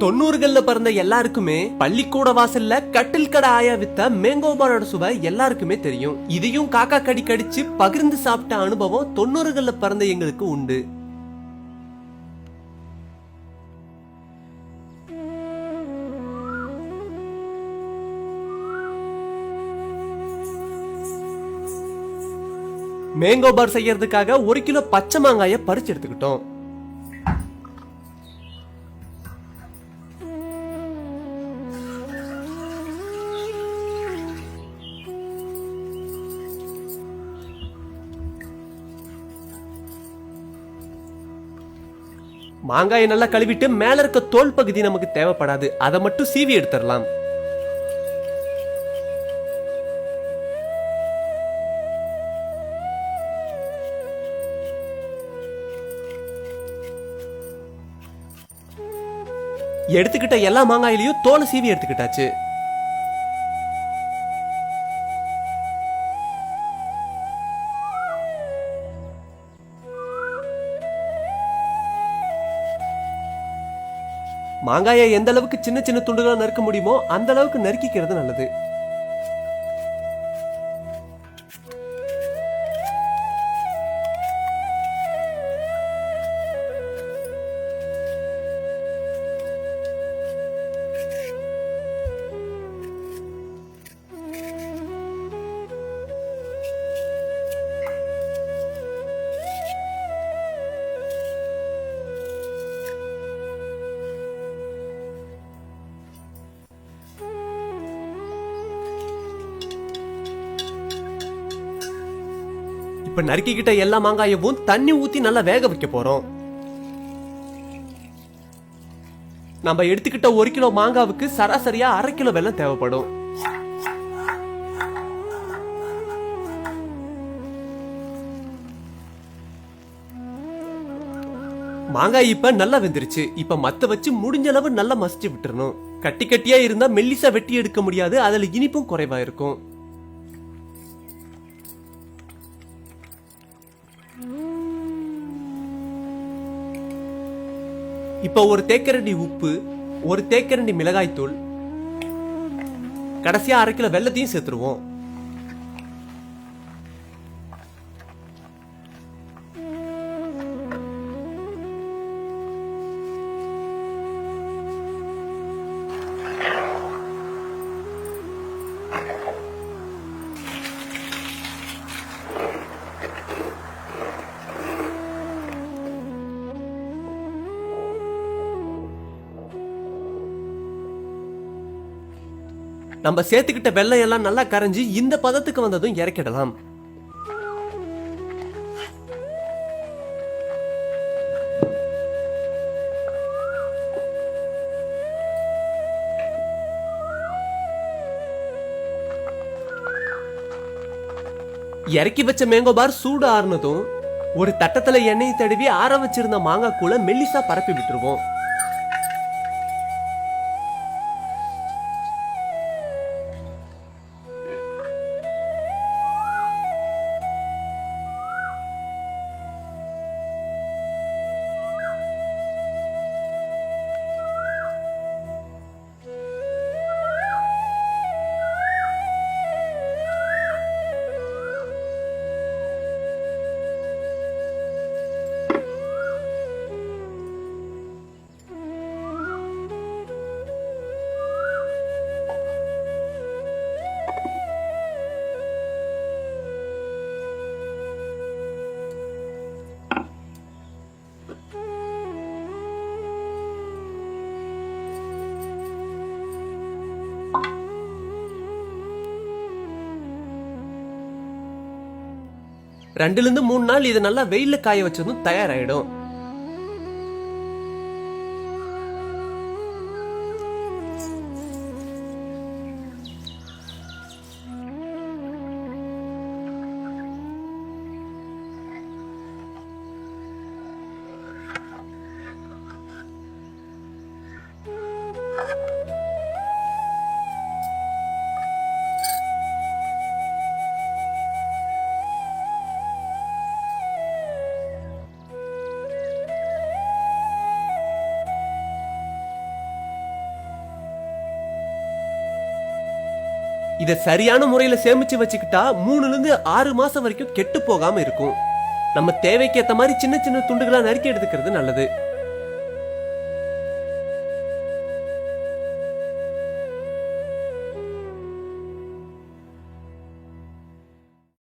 90கள்ல பிறந்த எல்லாருக்குமே பள்ளிக்கூட வாசல்ல கட்டில் கடை ஆயா வித்த மேங்கோ பாரோட சுவை எல்லாருக்குமே தெரியும். இதையும் காக்கா கடி கடிச்சு பகிர்ந்து சாப்பிட்ட அனுபவம் 90கள்ல பிறந்த எங்களுக்கு உண்டு. மேங்கோ பார் செய்யறதுக்காக 1 கிலோ பச்சை மாங்காய பறிச்சு எடுத்துக்கிட்டோம். மாங்காயை நல்லா கழுவிட்டு மேல இருக்க தோல் பகுதி நமக்கு தேவைப்படாது, அதை மட்டும் சீவி எடுத்துடலாம். எடுத்துக்கிட்ட எல்லா மாங்காயிலையும் தோலை சீவி எடுத்துக்கிட்டாச்சு. மாங்காயை எந்த அளவுக்கு சின்ன சின்ன துண்டுகளா நறுக்க முடியுமோ அந்த அளவுக்கு நறுக்கிக்கிறது நல்லது. இப்ப நறுக்கிக்கிட்ட எல்லா மாங்காயவும் தண்ணி ஊத்தி நல்லா வேக வைக்க போறோம். நம்ம எடுத்துக்கிட்ட 1 கிலோ மாங்காவுக்கு சராசரியா 1/2 கிலோ வெல்லம் தேவைப்படும். மாங்காய் இப்ப நல்லா வெந்துருச்சு. இப்ப மத்த வச்சு முடிஞ்ச அளவு நல்லா மசிச்சு விட்டுறணும். கட்டி கட்டியா இருந்தா மெல்லிசா வெட்டி எடுக்க முடியாது, அதுல இனிப்பும் குறைவா இருக்கும். இப்ப 1 தேக்கரண்டி உப்பு, 1 தேக்கரண்டி மிளகாய் தூள், கடைசியா 1/2 கிலோ வெல்லத்தையும் சேர்த்துருவோம். நம்ம சேர்த்துக்கிட்ட வெல்லம் எல்லாம் நல்லா கரைஞ்சி இந்த பதத்துக்கு வந்ததும் இறக்கிடலாம். இறக்கி வச்ச மேங்கோ பார் சூடு ஆறுனதும் ஒரு தட்டத்துல எண்ணெய் தடவி ஆற வச்சிருந்த மாங்காய் கூட மெல்லிசா பரப்பி விட்டுருவோம். ரெண்டுல இருந்து 3 நாள் இதை நல்லா வெயில்ல காய வச்சதும் தயாராயிடும். இத சரியான முறையில சேமிச்சு வச்சுக்கிட்டா 3ல இருந்து 6 மாசம் வரைக்கும் கெட்டு போகாம இருக்கும். நம்ம தேவைக்கு ஏத்த மாதிரி சின்ன சின்ன துண்டுகளா நறுக்கி எடுத்துக்கிறது நல்லது.